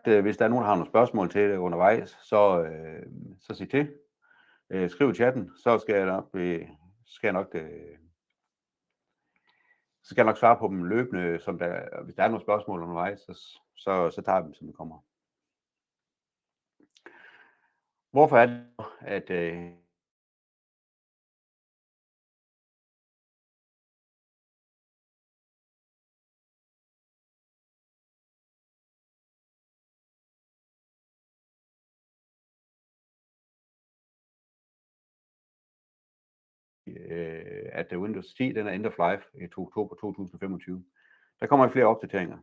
hvis der er nogen, der har nogle spørgsmål til det undervejs, så sig til. Skriv i chatten, så skal jeg nok svare på dem løbende, hvis der er nogle spørgsmål undervejs, så tager jeg dem, som de kommer. Hvorfor er det, at Windows 10 den er end of life i oktober 2025. Der kommer flere opdateringer.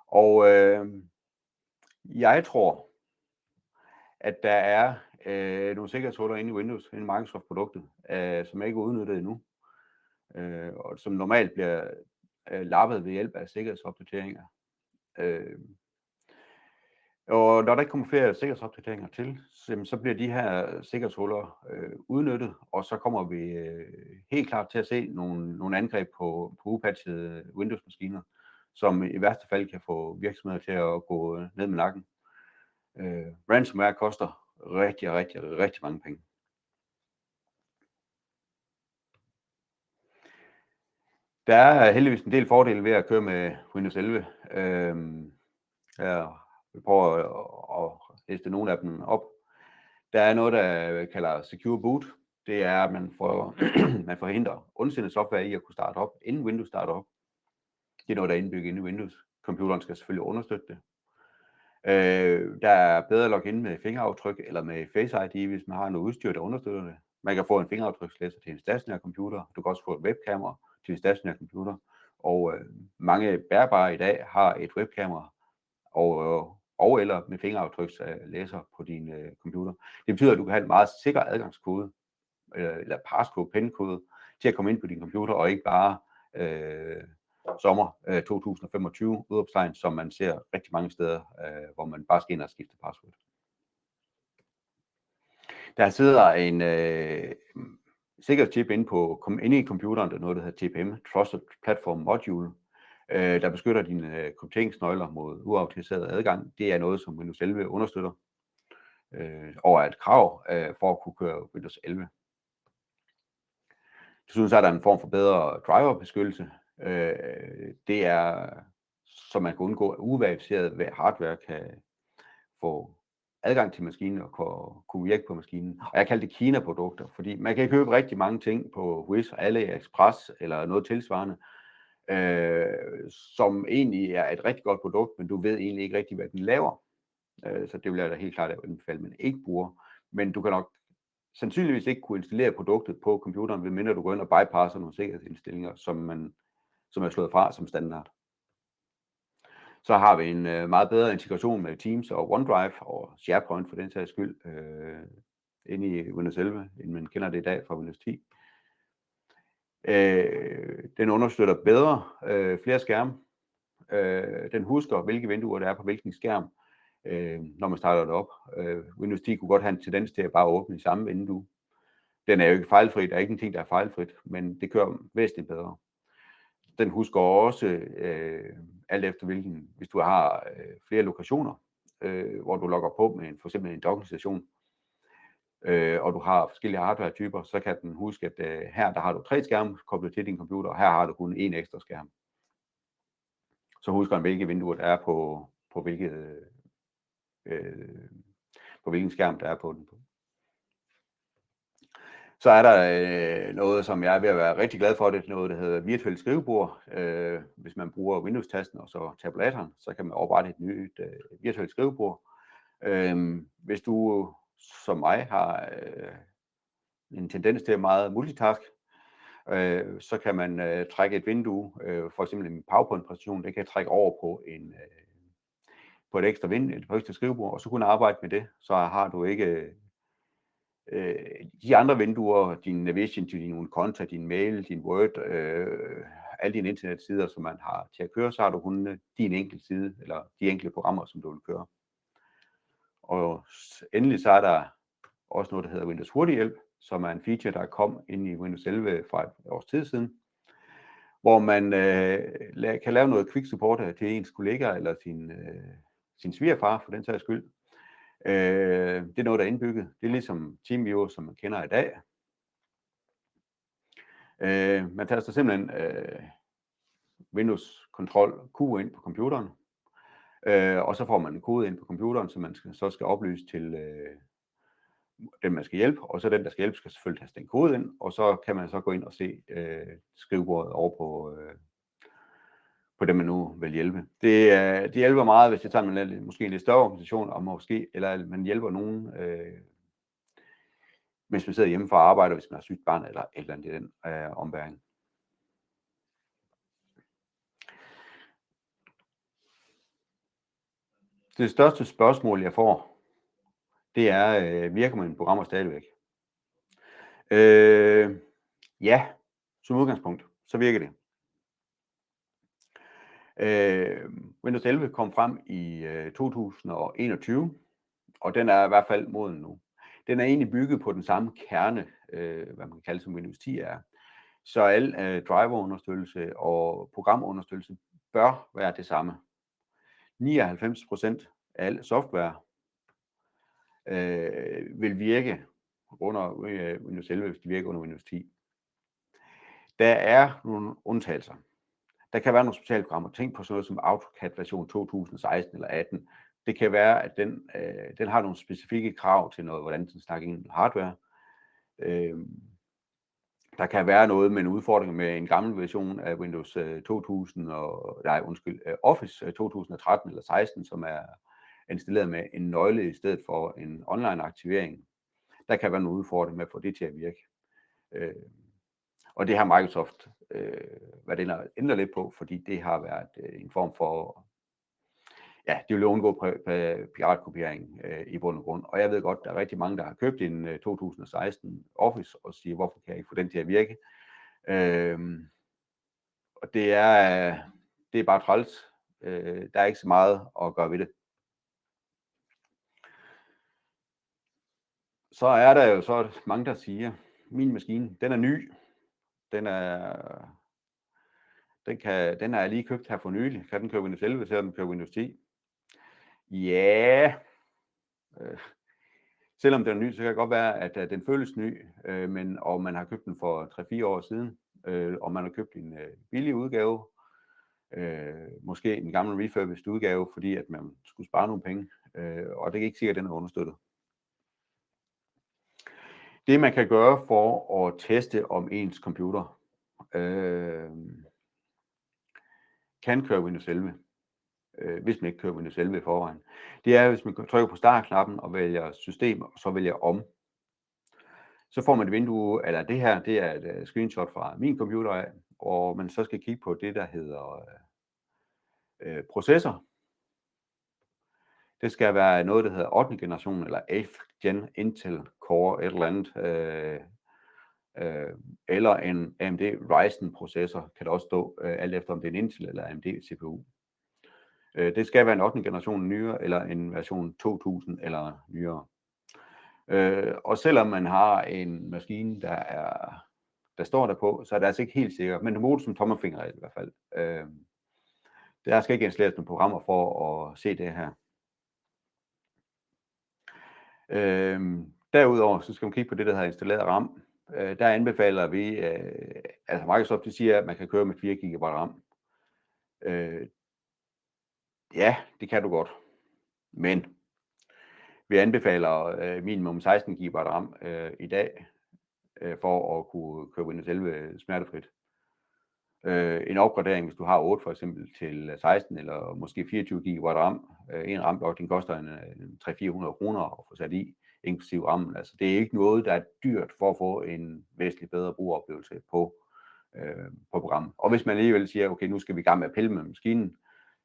Og jeg tror, at der er nogle sikkerhedshuller inde i Windows, inde i Microsoft-produktet, som ikke er udnyttet endnu, og som normalt bliver lappet ved hjælp af sikkerhedsopdateringer. Og når der ikke kommer flere sikkerhedsopdateringer til, så bliver de her sikkerhedshuller udnyttet, og så kommer vi helt klart til at se nogle angreb på upatchede Windows-maskiner, som i værste fald kan få virksomheder til at gå ned med nakken. Ransomware koster rigtig mange penge. Der er heldigvis en del fordele ved at køre med Windows 11. Vi prøver at liste nogle af dem op. Der er noget, der kalder Secure Boot. Det er, at man forhindrer ondsindet software i at kunne starte op, inden Windows starter op. Det er noget, der er indbygget inde i Windows. Computeren skal selvfølgelig understøtte det. Der er bedre login med fingeraftryk eller med Face ID, hvis man har noget udstyr, der understøtter det. Man kan få en fingeraftrykslæser til en stationær computer. Du kan også få et webkamera til en stationær computer. Og mange bærbare i dag har et webkamera og eller med fingeraftrykslæser på din computer. Det betyder, at du kan have en meget sikker adgangskode eller passcode, pinkode til at komme ind på din computer, og ikke bare sommer 2025 udopstegn, som man ser rigtig mange steder, hvor man bare skal ind og skifte password. Der sidder en sikkerhedschip inde i computeren, der er noget, der hedder TPM, Trusted Platform Module, der beskytter dine krypteringsnøgler mod uautoriseret adgang. Det er noget, som Windows 11 understøtter, og er et krav for at kunne køre Windows 11. Desuden så er der en form for bedre driverbeskyttelse. Det er, så man kan undgå, at uverificeret hardware kan få adgang til maskinen og kunne virke på maskinen. Og jeg kalder det Kina-produkter, fordi man kan købe rigtig mange ting på Wish, AliExpress eller noget tilsvarende, som egentlig er et rigtig godt produkt, men du ved egentlig ikke rigtig, hvad den laver. Så det vil jeg da helt klart anbefale, man ikke bruger. Men du kan nok sandsynligvis ikke kunne installere produktet på computeren, medmindre du går ind og bypasser nogle sikkerhedsindstillinger, som er slået fra som standard. Så har vi en meget bedre integration med Teams og OneDrive og SharePoint for den sags skyld inde i Windows 11, end man kender det i dag fra Windows 10. Den understøtter bedre flere skærme. Den husker, hvilke vinduer der er på hvilken skærm, når man starter det op. Windows 10 kunne godt have en tendens til at bare åbne i samme vindue. Den er jo ikke fejlfri, der er ikke en ting, der er fejlfrit, men det kører væsentligt bedre. Den husker også alt efter hvis du har flere lokationer, hvor du logger på med for eksempel en dockingstation, og du har forskellige hardware-typer, så kan den huske, at her der har du 3 skærme koblet til din computer, og her har du kun en ekstra skærm. Så husker den, hvilke vinduer der er på hvilken skærm der er på den. Så er der noget, som jeg er ved at være rigtig glad for, det er noget, der hedder virtuelt skrivebord. Hvis man bruger Windows-tasten og så tabulatoren, så kan man oprette et nyt virtuelt skrivebord. Hvis du som mig har en tendens til meget multitask, så kan man trække et vindue, for eksempel en PowerPoint-præsentation, det kan trække over på et ekstra skrivebord, og så kunne arbejde med det. Så har du ikke de andre vinduer, din Navision, din konta, din mail, din Word, alle dine internetsider, som man har til at køre, så har du kun din enkelte side, eller de enkelte programmer, som du vil køre. Og endelig så er der også noget, der hedder Windows Hurtighjælp, som er en feature, der kom ind i Windows 11 fra et års tid siden, hvor man kan lave noget quick support til ens kollegaer eller sin svigerfar for den sags skyld. Det er noget, der er indbygget. Det er ligesom TeamViewer, som man kender i dag. Man taster simpelthen Windows Control Q ind på computeren, og så får man en kode ind på computeren, som man så skal oplyse til den, man skal hjælpe, og så den, der skal hjælpe, skal selvfølgelig taste den kode ind, og så kan man så gå ind og se skrivebordet over på dem, man nu vil hjælpe. Det hjælper meget, hvis det tager man måske en lidt større organisation, og måske, eller man hjælper nogen, mens man sidder hjemme for at arbejde, hvis man har sygt barn eller et eller andet i den ombæring. Det største spørgsmål, jeg får, det er, virker mine programmer stadigvæk? Ja, som udgangspunkt, så virker det. Windows 11 kom frem i 2021, og den er i hvert fald moden nu. Den er egentlig bygget på den samme kerne, hvad man kan kalde som Windows 10 er. Så al driverunderstøttelse og programunderstøttelse bør være det samme. 99% af al software vil virke under Windows 11, hvis de virker under Windows 10. Der er nogle undtagelser. Der kan være nogle specialprogrammer. Tænk på sådan noget som AutoCAD version 2016 eller 18. Det kan være, at den har nogle specifikke krav til noget, hvordan den snakker ind i hardware. Der kan være noget med en udfordring med en gammel version af Windows Office 2013 eller 16, som er installeret med en nøgle i stedet for en online aktivering. Der kan være nogle udfordringer med at få det til at virke. Og det har Microsoft været inde og ændre lidt på, fordi det har været en form for, ja, de vil undgå piratkopiering i bund og grund. Og jeg ved godt, der er rigtig mange, der har købt en 2016 Office og siger, hvorfor kan jeg ikke få den til at virke? Og det er bare træls. Der er ikke så meget at gøre ved det. Så er der jo så mange, der siger, min maskine, den er ny. Den er lige købt her for nylig. Kan den køre Windows 11, så den kører Windows 10? Ja. Selvom den er ny, så kan det godt være, at den føles ny, og man har købt den for 3-4 år siden, og man har købt en billig udgave, måske en gammel refurbished udgave, fordi at man skulle spare nogle penge, og det er ikke sikkert, at den er understøttet. Det man kan gøre for at teste om ens computer kan køre Windows 11, hvis man ikke kører Windows 11 i forvejen, det er, hvis man trykker på startknappen og vælger system, og så vælger om. Så får man et vindue, eller det her, det er et screenshot fra min computer af, og man så skal kigge på det, der hedder processor. Det skal være noget, der hedder 8. generation, eller 8th gen Intel Core, et eller andet, eller en AMD Ryzen processor, kan det også stå, alt efter om det er en Intel eller AMD CPU. Det skal være en 8. generation nyere, eller en version 2000 eller nyere. Og selvom man har en maskine, der står der på, så er det altså ikke helt sikkert, men det måler som tommelfingerregel i hvert fald. Der skal ikke installeres nogle programmer for at se det her. Derudover så skal man kigge på det, der hedder installeret RAM. Der anbefaler vi, altså Microsoft siger, at man kan køre med 4 GB RAM. Ja, det kan du godt, men vi anbefaler minimum 16 GB RAM i dag, for at kunne køre Windows 11 smertefrit. En opgradering, hvis du har 8 for eksempel til 16 eller måske 24 GB RAM, en RAM-blok, den koster en 300-400 kroner at få sat i, inklusiv rammen. Altså, det er ikke noget, der er dyrt for at få en væsentligt bedre brugeroplevelse på programmet. Og hvis man alligevel siger, okay, nu skal vi i gang med at pille med maskinen,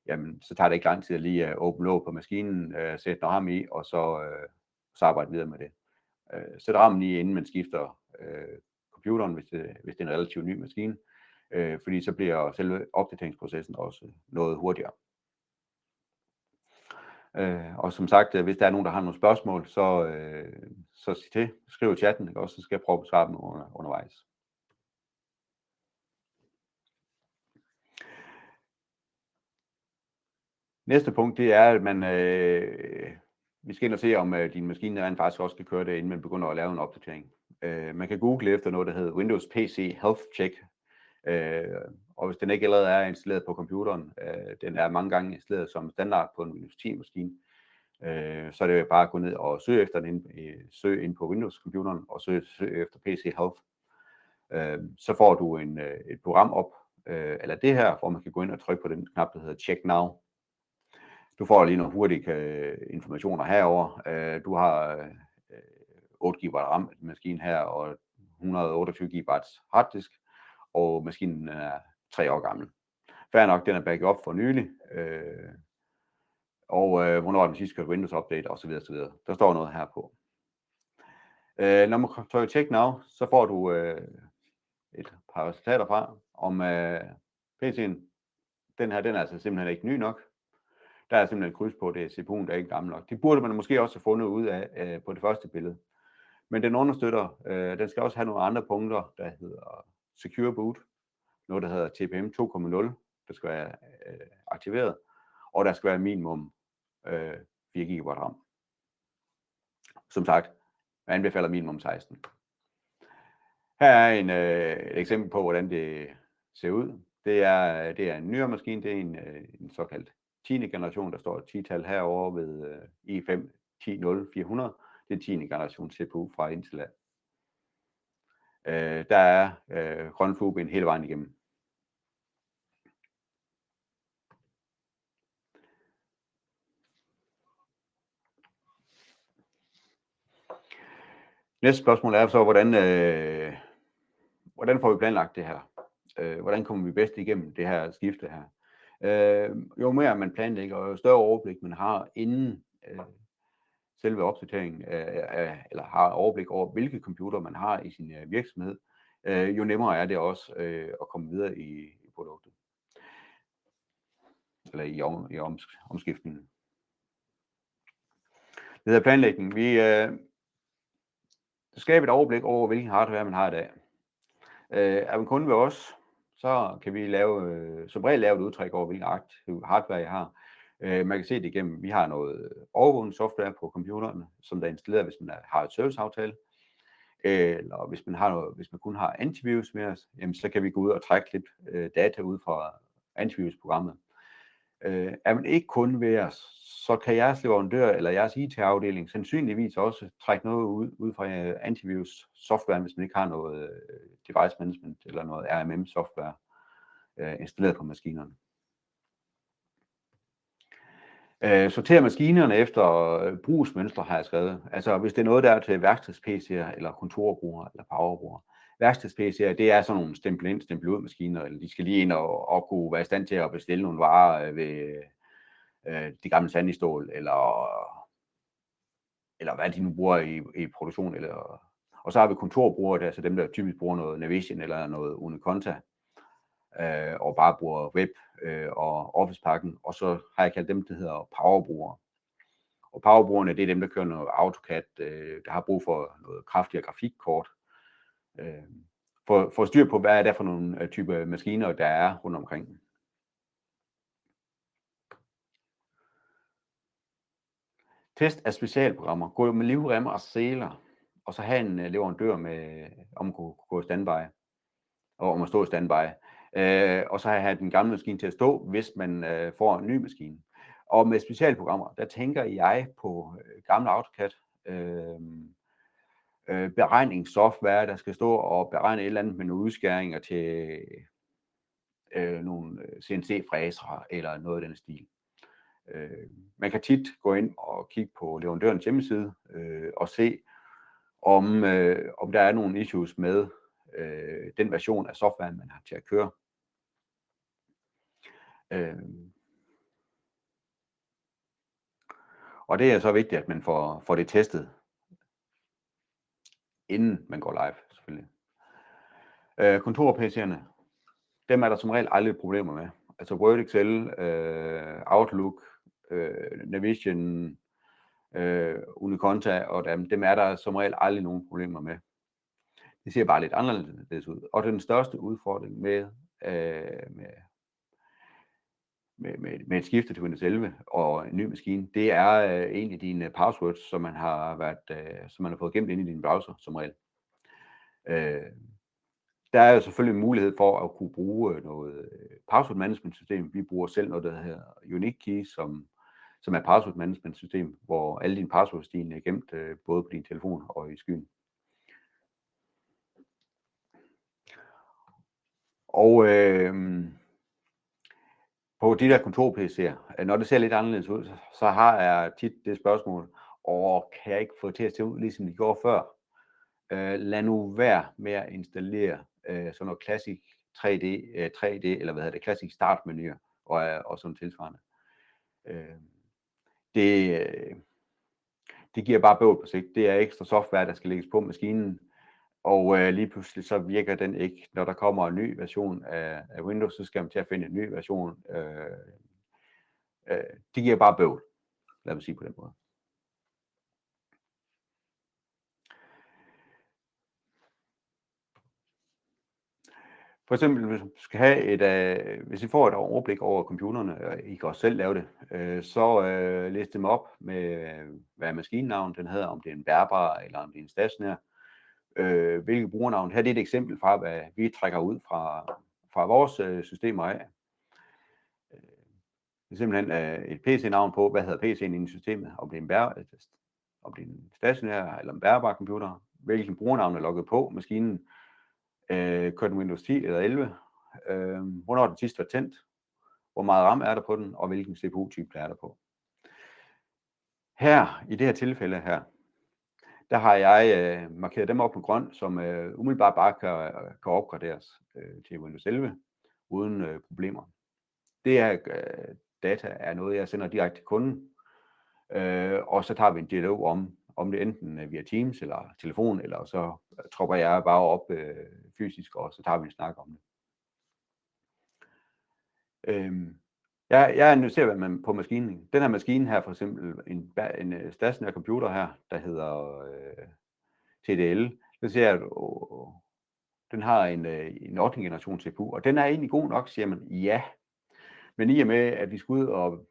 jamen, så tager det ikke lang tid at lige åbne låg på maskinen, sætte noget RAM i, og så arbejde videre med det. Sæt rammen i, inden man skifter computeren, hvis det er en relativt ny maskine, fordi så bliver selve opdateringsprocessen også noget hurtigere. Og som sagt, hvis der er nogen, der har nogle spørgsmål, så sig til, skriv i chatten, og så skal jeg prøve at besvare dem undervejs. Næste punkt, det er, at vi skal ind og se, om din maskine rent faktisk også skal køre det, inden man begynder at lave en opdatering. Man kan google efter noget, der hedder Windows PC Health Check, og hvis den ikke allerede er installeret på computeren, den er mange gange installeret som standard på en Windows 10-maskine, så er det bare at gå ned og søge efter den, søge ind på Windows-computeren og søge efter PC Health. Så får du et program op, eller det her, hvor man kan gå ind og trykke på den knap, der hedder Check Now. Du får lige nogle hurtige informationer herover. Du har 8 GB RAM i maskinen her, og 128 GB harddisk, og maskinen er 3 år gammel. Fair nok, den er backet op for nylig, og hvornår den sidst kørte Windows Update osv. osv. Der står noget her på. Når man trykker Check Now, så får du et par resultater fra, om PC'en, den her, den er altså simpelthen ikke ny nok. Der er simpelthen et kryds på, det er CPU'en, der er ikke gammel nok. Det burde man måske også have fundet ud af på det første billede. Men den understøtter, den skal også have nogle andre punkter, der hedder Secure Boot, noget der hedder TPM 2.0, der skal være aktiveret, og der skal være minimum 4 GB RAM. Som sagt, jeg anbefaler minimum 16. Her er et eksempel på, hvordan det ser ud. Det er en nyere maskine, det er en såkaldt 10. generation, der står et 10-tal herovre ved i5 1000400. Det er 10. generation CPU fra Intel. Der er grøn flueben hele vejen igennem. Næste spørgsmål er så, hvordan får vi planlagt det her? Hvordan kommer vi bedst igennem det her skifte her? Jo mere man planlægger, og jo større overblik man har inden selve opdateringen, eller har overblik over, hvilke computer man har i sin virksomhed, jo nemmere er det også at komme videre i produktet, eller i omskiftningen. Det hedder planlægning. Vi skaber et overblik over, hvilken hardware man har i dag. Er man kunde ved os, så kan vi som regel lave et udtræk over, hvilken aktiv hardware jeg har. Man kan se det igennem, vi har noget overvågningssoftware på computerne, som der er installeret, hvis man har et serviceaftale. Eller hvis man kun har antivirus med os, jamen, så kan vi gå ud og trække lidt data ud fra antivirusprogrammet. Er man ikke kun ved os, så kan jeres leverandør eller jeres IT-afdeling sandsynligvis også trække noget ud fra antivirus software, hvis man ikke har noget device management eller noget RMM software installeret på maskinerne. Sorter maskinerne efter brugsmønstre, har jeg skrevet. Altså hvis det er noget, der er til værksteds-PC'er eller kontorbrugere eller powerbrugere. Værksteds-PC'er, det er sådan nogle stempel ind, stempel ud maskiner, eller de skal lige ind og kunne være i stand til at bestille nogle varer ved de gamle sandistål, eller hvad de nu bruger i produktion. Og så har vi kontorbrugere, det er altså dem, der typisk bruger noget Navision eller noget Uniconta, og bare bruger web og Office-pakken, og så har jeg kaldt dem, der hedder powerbrugere. Og powerbrugerne, det er dem, der kører noget AutoCAD, der har brug for noget kraftigere grafikkort, for at styre på, hvad er det for nogle typer maskiner, der er rundt omkring. Test af specialprogrammer. Gå med livrem og seler, og så have en leverandør om at gå i standby, og om at stå i standby. Og så have den gamle maskine til at stå, hvis man får en ny maskine. Og med specialprogrammer, der tænker jeg på gamle AutoCAD, beregningssoftware, der skal stå og beregne et eller andet med nogle udskæringer til nogle CNC-fræsere eller noget af den stil. Man kan tit gå ind og kigge på leverandørens hjemmeside og se, om der er nogle issues med den version af software, man har til at køre. Og det er så vigtigt, at man får det testet, inden man går live, selvfølgelig. Kontor-PC'erne, dem er der som regel aldrig problemer med. Altså Word, Excel, Outlook, Navision, Uniconta, og dem er der som regel aldrig nogen problemer med. Det ser bare lidt anderledes ud. Og den største udfordring med med et skifte til Windows 11 og en ny maskine, det er egentlig dine passwords, som man har fået gemt ind i din browser som regel. Der er jo selvfølgelig en mulighed for at kunne bruge noget password management system. Vi bruger selv noget, der hedder Unique Key, som er password management system, hvor alle dine passwords er gemt både på din telefon og i skyen. Og på de der kontor-PC'er, når det ser lidt anderledes ud, så har jeg tit det spørgsmål, kan jeg ikke få det til at se ud, ligesom de gjorde før? Lad nu være med at installere sådan noget Classic 3D, eller Classic Start-menuer og sådan tilsvarende. Det giver bare bøvl på sigt. Det er ekstra software, der skal lægges på maskinen, og lige pludselig så virker den ikke. Når der kommer en ny version af Windows, så skal man til at finde en ny version. Det giver bare bøvl, lad mig sige på den måde. For eksempel, hvis I får et overblik over computerne, og I kan også selv lave det, så læs dem op med, hvad maskinenavn den hedder, om det er en bærbar, eller om det er en stationær, hvilke brugernavn. Her er et eksempel fra, hvad vi trækker ud fra vores systemer af. Det er simpelthen et PC-navn på, hvad hedder PC'en inde i systemet, om det er en stationær eller en bærbar computer, hvilken brugernavn er logget på maskinen, kører den Windows 10 eller 11, hvornår den sidst var tændt, hvor meget RAM er der på den, og hvilken CPU-type der er der på. Her, i det her tilfælde her, der har jeg markeret dem op med grøn, som umiddelbart bare kan opgraderes til Windows 11 uden problemer. Det her data er noget, jeg sender direkte til kunden, og så tager vi en dialog om det enten via Teams eller telefon, eller så tropper jeg bare op fysisk, og så tager vi en snak om det. Jeg analyserer, hvad man på maskinen. Den her maskine her, for eksempel en stationær computer her, der hedder TDL, så ser jeg, at den har en 8. generation CPU, og den er egentlig god nok, siger man. Ja, men i og med, at vi skal ud og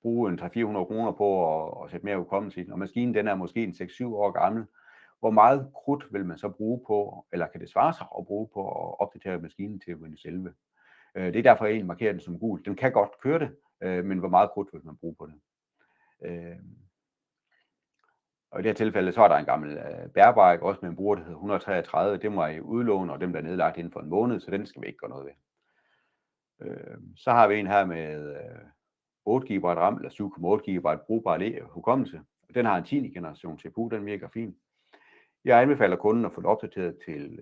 bruge en 300-400 kroner på at sætte mere hukommelse i den, og maskinen den er måske en 6-7 år gammel, hvor meget krudt vil man så bruge på, eller kan det svare sig at bruge på at opdatere maskinen til Windows 11? Det er derfor, jeg egentlig markerer den som gul. Den kan godt køre det, men hvor meget krudt vil man bruge på det? Og i det her tilfælde, så er der en gammel bærbar, også med en bruger, der hedder 133. Det må jeg udlåne, og dem der er nedlagt inden for en måned, så den skal vi ikke gøre noget ved. Så har vi en her med 8 GB RAM, eller 7,8 GB brugbar hukommelse. Den har en 10. generation CPU, den virker fint. Jeg anbefaler kunden at få det opdateret til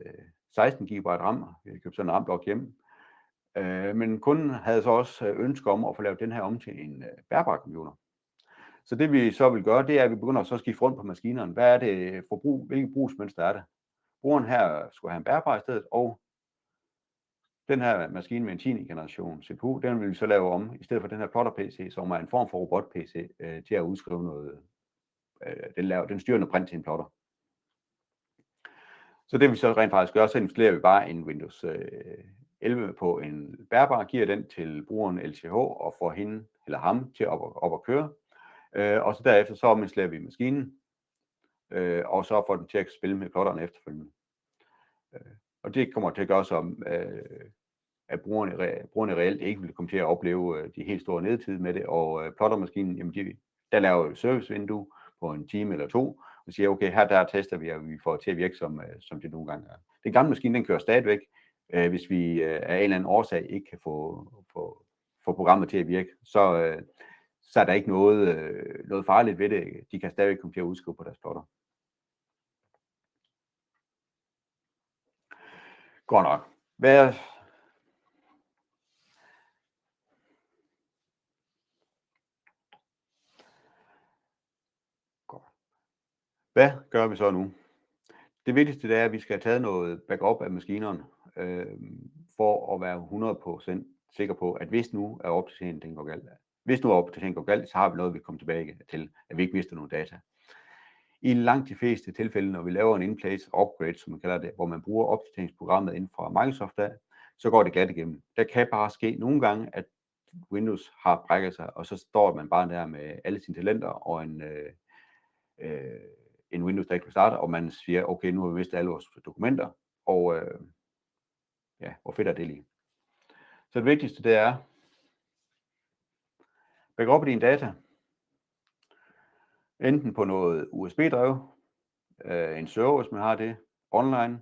16 GB RAM. Jeg har købt sådan en RAM-blok hjemme. Men kunden havde så også ønske om at få lavet den her om til en bærbar computer. Så det vi så vil gøre, det er, at vi begynder så at skifte rundt på maskinerne. Hvad er det for brug? Hvilke brugsmønster er det? Brugeren her skulle have en bærbar i stedet, og den her maskine med en 10. generation CPU, den vil vi så lave om, i stedet for den her plotter-PC, som er en form for robot-PC, til at udskrive noget. Den styrer noget print til en plotter. Så det vi så rent faktisk gør, så installerer vi bare en Windows 11 på en bærbar, giver den til brugeren LTH og får hende eller ham til op at køre. Og så derefter så installerer vi maskinen, og så får den til at spille med plotterne efterfølgende. Og det kommer til at gøre så, at brugerne reelt ikke vil komme til at opleve de helt store nedtid med det, og plottermaskinen, jamen der laver et servicevindue på en time eller to, og siger, okay, her der tester vi, og vi får til at virke, som det nogle gange er. Den gamle maskine, den kører stadigvæk, hvis vi af en eller anden årsag ikke kan få programmet til at virke, så er der ikke noget farligt ved det. De kan stadigvæk komme til at udskrive på deres plotter. Godt nok. Hvad gør vi så nu? Det vigtigste det er, at vi skal have taget noget backup af maskinerne, for at være 100% sikker på, at hvis nu er opdateringen går galt, så har vi noget, vi kommer tilbage til, at vi ikke mister nogen data. I langt de fleste tilfælde, når vi laver en in-place upgrade, som man kalder det, hvor man bruger opdateringsprogrammet inden fra Microsoft, så går det glat igennem. Der kan bare ske nogle gange, at Windows har brækket sig, og så står man bare der med alle sine talenter og en Windows, der ikke vil starte, og man siger, okay, nu har vi mistet alle vores dokumenter, og ja, hvor fedt er det lige. Så det vigtigste, det er, back op dine data, enten på noget USB-drev, en server, hvis man har det, online,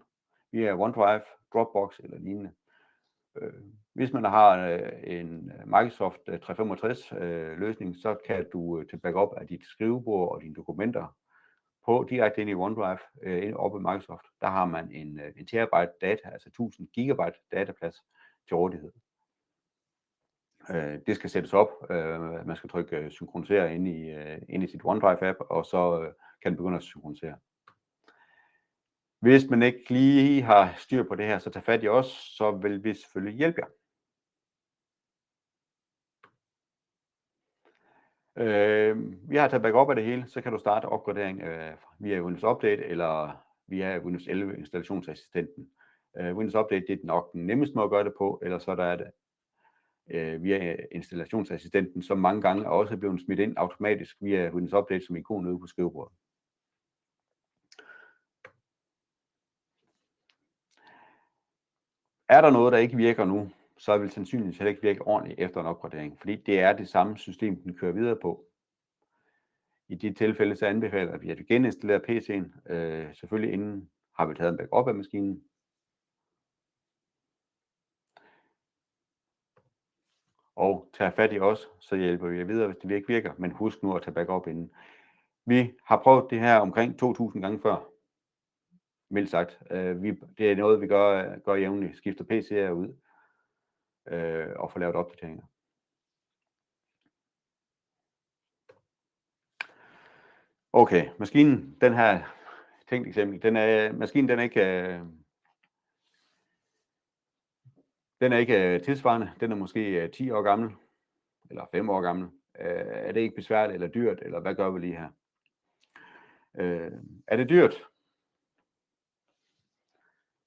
via OneDrive, Dropbox eller lignende. Hvis man har en Microsoft 365 løsning, så kan du til backup af dit skrivebord og dine dokumenter på direkte ind i OneDrive, oppe i Microsoft. Der har man en terabyte data, altså 1000 gigabyte dataplads til rådighed. Det skal sættes op. Man skal trykke synkronisere ind i sit OneDrive-app, og så kan den begynde at synkronisere. Hvis man ikke lige har styr på det her, så tag fat i os, så vil vi selvfølgelig hjælpe jer. Vi har taget backup af det hele, så kan du starte opgradering via Windows Update eller via Windows 11 installationsassistenten. Windows Update det er nok den nemmeste måde at gøre det på, eller så der er det via installationsassistenten, som mange gange er også blevet smidt ind automatisk via Windows Update som ikon ude på skrivebordet. Er der noget, der ikke virker nu, så vil sandsynligvis heller ikke virke ordentligt efter en opgradering, fordi det er det samme system, den kører videre på. I de tilfælde så anbefaler vi, at vi geninstallerer PC'en, selvfølgelig inden har vi taget en backup af maskinen. Og tager fat i os, så hjælper vi jer videre, hvis det ikke virker, men husk nu at tage backup inden. Vi har prøvet det her omkring 2000 gange før, mildt sagt. Det er noget, vi gør jævnligt, skifter PC'er ud og får lavet opdateringer. Okay, maskinen, den her tænkt eksempel, maskinen den er ikke tilsvarende, den er måske 10 år gammel, eller 5 år gammel. Er det ikke besværligt eller dyrt, eller hvad gør vi lige her? Er det dyrt?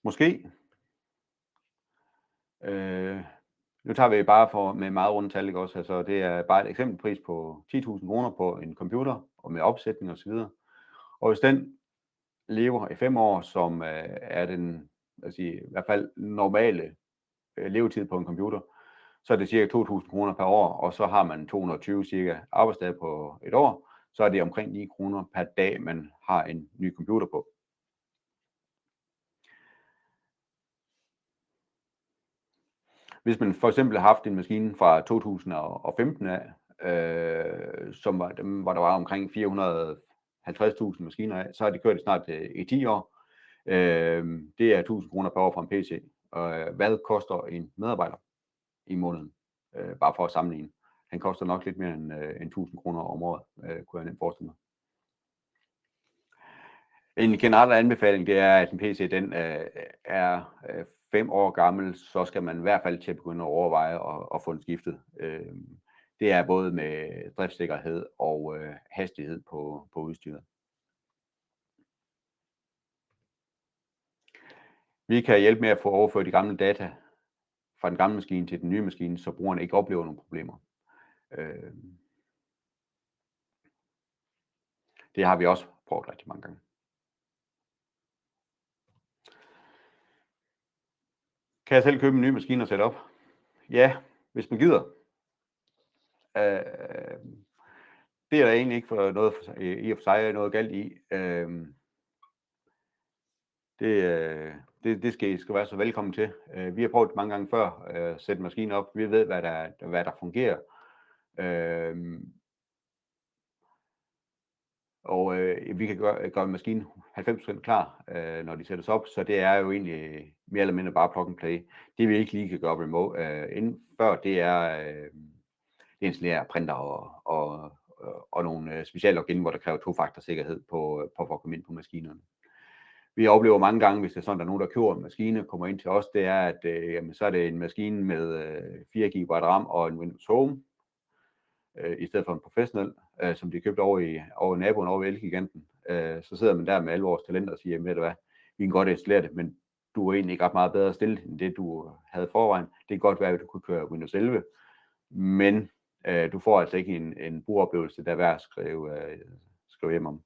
Måske. Nu tager vi bare med meget runde tal, ikke også? Altså, det er bare et eksempelpris på 10.000 kroner på en computer, og med opsætning og så videre. Og hvis den lever i 5 år, som er den, i hvert fald normale levetid på en computer, så er det cirka 2.000 kroner per år, og så har man 220 cirka arbejdsdage på et år, så er det omkring 9 kroner per dag, man har en ny computer på. Hvis man for eksempel har haft en maskine fra 2015 af, hvor der var omkring 450.000 maskiner af, så har de kørt snart i 10 år. Det er 1.000 kroner per år fra en PC. Hvad koster en medarbejder i måneden? Bare for at sammenligne. Han koster nok lidt mere end 1.000 kroner om året, kunne jeg nemt forestille mig. En generel anbefaling, det er, at en PC den er 5 år gammel, så skal man i hvert fald til at begynde at overveje at få den skiftet. Det er både med driftssikkerhed og hastighed på udstyret. Vi kan hjælpe med at få overført de gamle data fra den gamle maskine til den nye maskine, så brugeren ikke oplever nogle problemer. Det har vi også prøvet rigtig mange gange. Kan jeg selv købe en ny maskine og sætte op? Ja, hvis man gider. Det er der egentlig ikke for noget i og for sig noget galt i. Det skal I være så velkommen til. Vi har prøvet det mange gange før at sætte maskinen op. Vi ved, hvad der fungerer. Og vi kan gøre maskinen 90% klar, når de sættes op, så det er jo egentlig mere eller mindre bare plug and play. Det vi ikke lige kan gøre remote inden før, det er installere printer og nogle specielle login, hvor der kræver 2-faktor-sikkerhed på at komme ind på maskinerne. Vi oplever mange gange, hvis det er sådan, der er nogen, der køber en maskine, kommer ind til os, det er, at så er det en maskine med 4 GB RAM og en Windows Home, i stedet for en professionel, som de købte over naboen over ved Elgiganten. Så sidder man der med alle vores talenter og siger, ved du hvad, vi kan godt installere det, men du er egentlig ikke ret meget bedre stillet end det, du havde forvejen. Det kan godt være, at du kunne køre Windows 11, men du får altså ikke en brugeroplevelse, der er værd at skrive hjem om.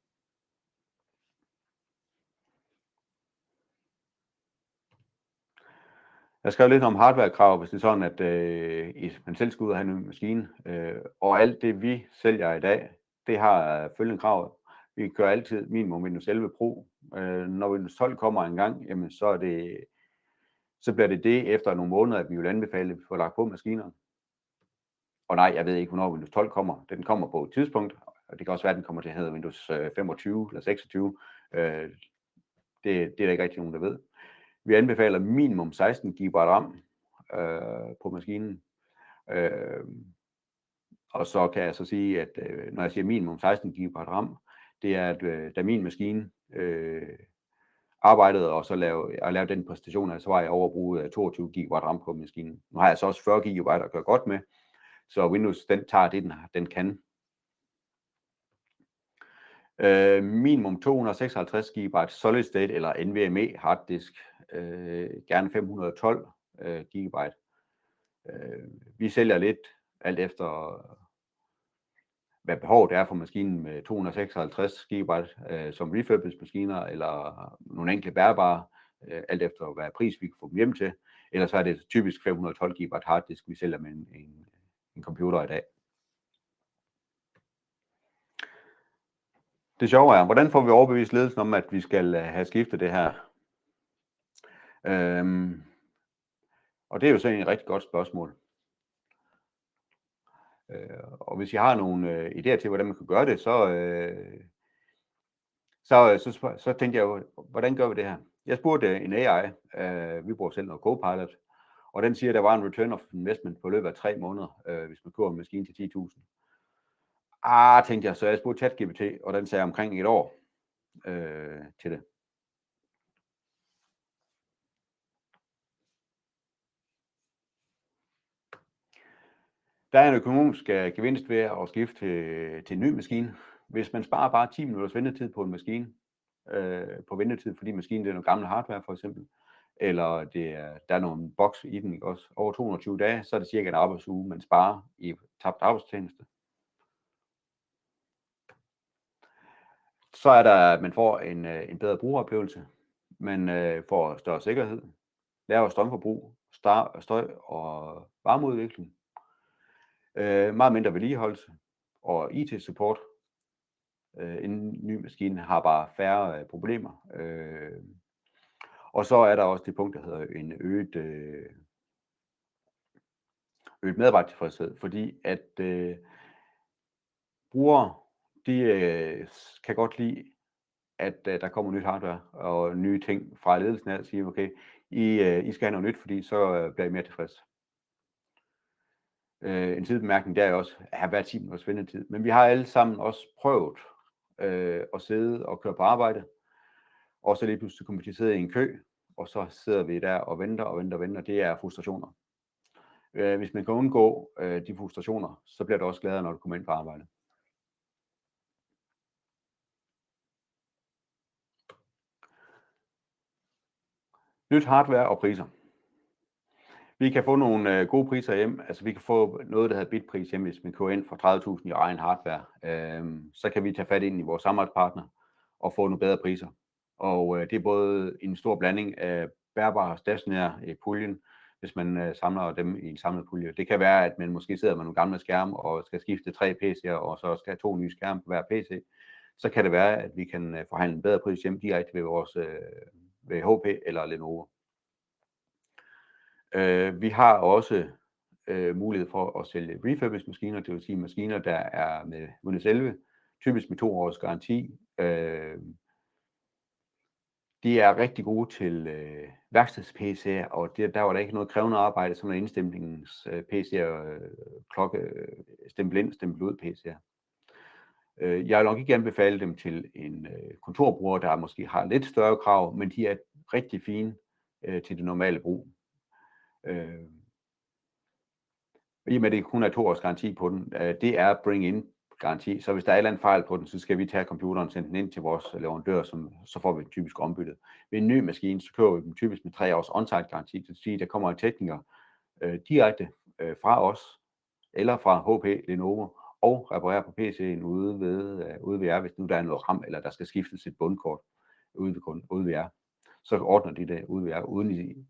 Jeg skrev lidt om hardwarekrav, hvis det er sådan, at man selv skal ud og have en ny maskine. Og alt det, vi sælger i dag, det har følgende krav. Vi kører altid minimum Windows 11 Pro. Når Windows 12 kommer en gang, jamen så bliver det efter nogle måneder, at vi vil anbefale, at vi får lagt på maskinerne. Og nej, jeg ved ikke, hvornår Windows 12 kommer. Den kommer på et tidspunkt, og det kan også være, at den kommer til at hedde Windows 25 eller 26. Det er der ikke rigtig nogen, der ved. Vi anbefaler minimum 16 GB RAM på maskinen. Og så kan jeg så sige, at når jeg siger minimum 16 GB RAM, det er, at da min maskine arbejdede og så lavede den præstation, så var jeg over at bruge 22 GB RAM på maskinen. Nu har jeg så også 40 GB at gøre godt med, så Windows den tager det, den kan. Minimum 256 GB solid state eller NVMe harddisk, gerne 512 GB. Vi sælger lidt alt efter hvad behovet er for maskinen med 256 GB som refurbished maskiner eller nogle enkelte bærbare, alt efter hvad pris vi kan få dem hjem til. Ellers så er det typisk 512 GB harddisk, vi sælger med en computer i dag. Det sjove er, hvordan får vi overbevist ledelsen om, at vi skal have skiftet det her? Og det er jo så et rigtig godt spørgsmål. Og hvis I har nogle idéer til, hvordan man kan gøre det, så tænkte jeg jo, hvordan gør vi det her? Jeg spurgte en AI, vi bruger selv noget Copilot, og den siger, at der var en return of investment på løbet af 3 måneder, hvis man køber en maskine til 10.000. Tænkte jeg, så jeg spurgte ChatGPT, og den sagde omkring 1 år til det. Der er en økonomisk gevinst ved at skifte til en ny maskine. Hvis man sparer bare 10 minutters ventetid på en maskine, på ventetid, fordi maskinen det er noget gammel hardware for eksempel, eller der er nogle boks i den, ikke også? Over 220 dage, så er det cirka en arbejdsuge, man sparer i tabt arbejdstjeneste. Så er der, at man får en bedre brugeroplevelse, man får større sikkerhed, lavere strømforbrug, støj og varmeudvikling, meget mindre vedligeholdelse og IT-support. En ny maskine har bare færre problemer. Og så er der også det punkt, der hedder en øget medarbejdertilfredshed, fordi at brugere, de kan godt lide, at der kommer nyt hardware og nye ting fra ledelsen af, og siger, okay, I skal have noget nyt, fordi så bliver I mere tilfreds. En sidebemærkning, der er også at have hver 10 minutters ventetid, men vi har alle sammen også prøvet at sidde og køre på arbejde, og så lige pludselig kommer vi til at sidde i en kø, og så sidder vi der og venter. Det er frustrationer. Hvis man kan undgå de frustrationer, så bliver det også gladere, når du kommer ind på arbejde. Nyt hardware og priser. Vi kan få nogle gode priser hjem. Altså vi kan få noget, der hedder bitpris hjem, hvis man køber ind for 30.000 i egen hardware. Så kan vi tage fat ind i vores samarbejdspartner og få nogle bedre priser. Og det er både en stor blanding af bærbare stationære puljen, hvis man samler dem i en samlet pulje. Det kan være, at man måske sidder med nogle gamle skærme og skal skifte 3 PC'er, og så skal have 2 nye skærme på hver PC. Så kan det være, at vi kan forhandle en bedre pris hjem direkte ved HP eller Lenovo. Vi har også mulighed for at sælge refurbished maskiner, det vil sige maskiner, der er med Windows 11, typisk med 2 års garanti. De er rigtig gode til værksteds-PC'er, og der var der ikke noget krævende arbejde, som er indstemningens PC'er, klokke, stempel ind, stempel ud PC'er. Jeg vil nok ikke anbefale dem til en kontorbruger, der måske har lidt større krav, men de er rigtig fine til det normale brug. I og med det kun er 2 års garanti på den, det er bring-in garanti, så hvis der er et eller andet fejl på den, så skal vi tage computeren og sende den ind til vores leverandør, så får vi den typisk ombyttet. Ved en ny maskine, så kører vi dem typisk med 3 års on-site garanti, det vil sige, at der kommer en tekniker direkte fra os, eller fra HP Lenovo og reparere på PC'en ude ved jer, hvis nu der er noget RAM, eller der skal skiftes et bundkort ude ved jer. Så ordner de det ude ved jer, uden I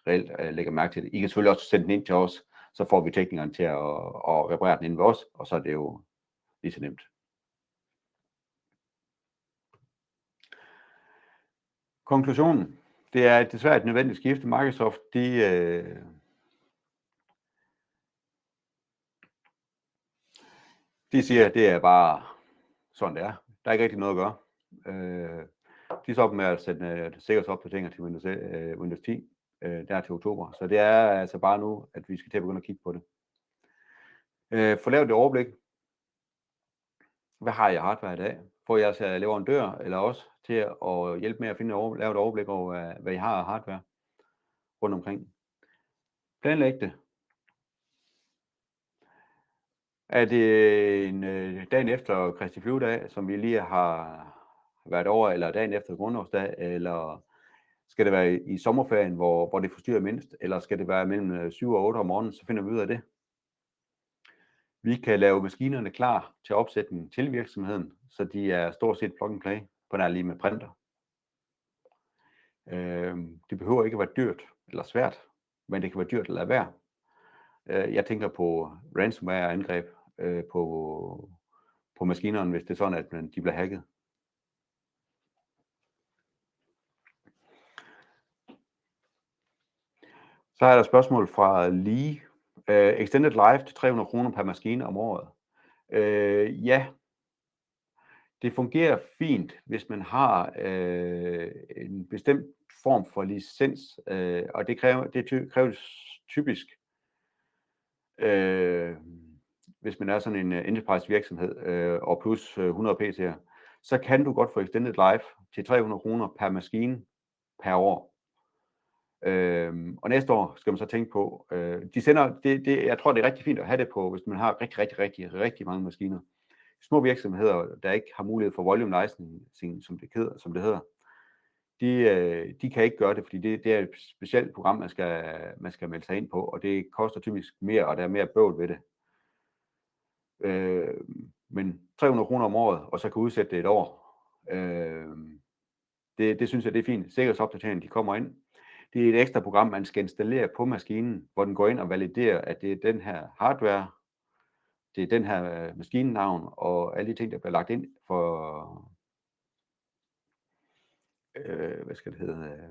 reelt lægger mærke til det. I kan selvfølgelig også sende den ind til os, så får vi teknikeren til at reparere den inde ved os, og så er det jo lige så nemt. Konklusionen, det er desværre et nødvendigt skifte. Microsoft, de siger, at det er bare sådan det er. Der er ikke rigtig noget at gøre. De så op med at sende sikkerhedsopdateringer til Windows 10 der til oktober. Så det er altså bare nu, at vi skal til at begynde at kigge på det. Få lavet et overblik. Hvad har jeg hardware i dag? Får jeres leverandør eller også til at hjælpe med at lave et overblik over, hvad I har af hardware rundt omkring. Planlæg det. Er det en dagen efter Kristi Flyvedag, som vi lige har været over, eller dagen efter grundlovsdag, eller skal det være i sommerferien, hvor det forstyrrer mindst, eller skal det være mellem 7 og 8 om morgenen, så finder vi ud af det. Vi kan lave maskinerne klar til opsætning til virksomheden, så de er stort set plug and play, på nær lige med printer. Det behøver ikke at være dyrt eller svært, men det kan være dyrt at lade være. Jeg tænker på ransomware-angreb på maskinerne, hvis det er sådan, at de bliver hacket. Så er der spørgsmål fra Lee. Extended life til 300 kroner per maskine om året. Ja, det fungerer fint, hvis man har en bestemt form for licens, og det kræves typisk, hvis man er sådan en enterprise virksomhed og plus 100 PC'er, så kan du godt få extended life til 300 kroner per maskine per år. Og næste år skal man så tænke på, jeg tror det er rigtig fint at have det på, hvis man har rigtig mange maskiner. Små virksomheder, der ikke har mulighed for volume licensing, som det hedder, de kan ikke gøre det, fordi det er et specielt program, man skal melde sig ind på, og det koster typisk mere, og der er mere bøvl ved det. Men 300 kroner om året, og så kan udsætte det et år, det synes jeg, det er fint. Sikkerhedsopdateringen, de kommer ind. Det er et ekstra program, man skal installere på maskinen, hvor den går ind og validerer, at det er den her hardware, det er den her maskinenavn, og alle de ting, der bliver lagt ind for, hvad skal det hedde?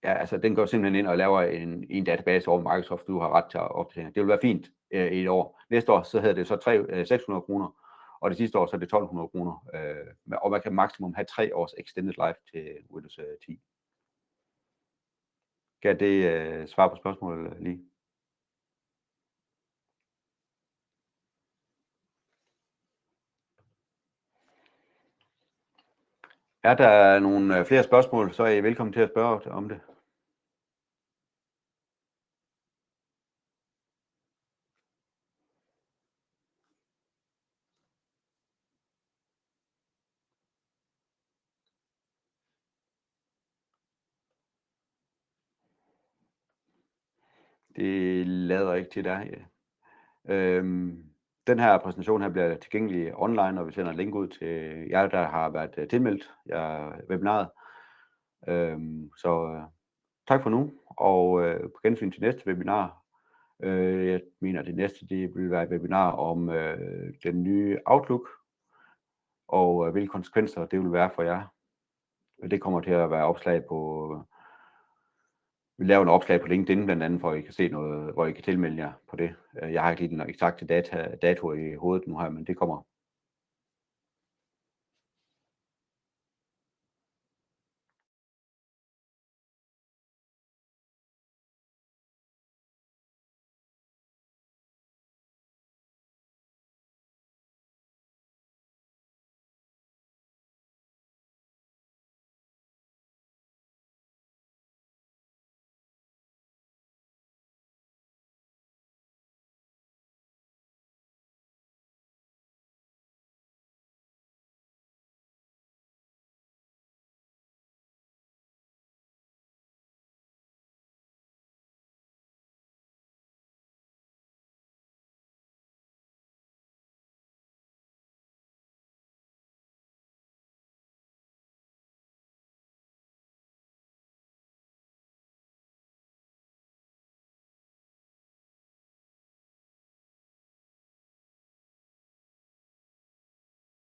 Ja, altså den går simpelthen ind og laver en database over Microsoft, du har ret til at opdatere. Det vil være fint i et år. Næste år, så hedder det så 600 kroner, og det sidste år, så er det 1200 kroner, og man kan maksimum have 3 års extended life til Windows 10. Kan det svare på spørgsmålet lige? Er der nogle flere spørgsmål, så er I velkommen til at spørge om det. Det lader ikke til dig. Den her præsentation her bliver tilgængelig online, og vi sender et link ud til jer, der har været tilmeldt webinaret. Så tak for nu, og på gensyn til næste webinar. Jeg mener, det næste det vil være et webinar om den nye Outlook, og hvilke konsekvenser det vil være for jer. Det kommer til at være opslag på... Vi laver en opslag på LinkedIn blandt andet, for I kan se noget, hvor I kan tilmelde jer på det. Jeg har ikke lige den eksakte dato i hovedet nu her, men det kommer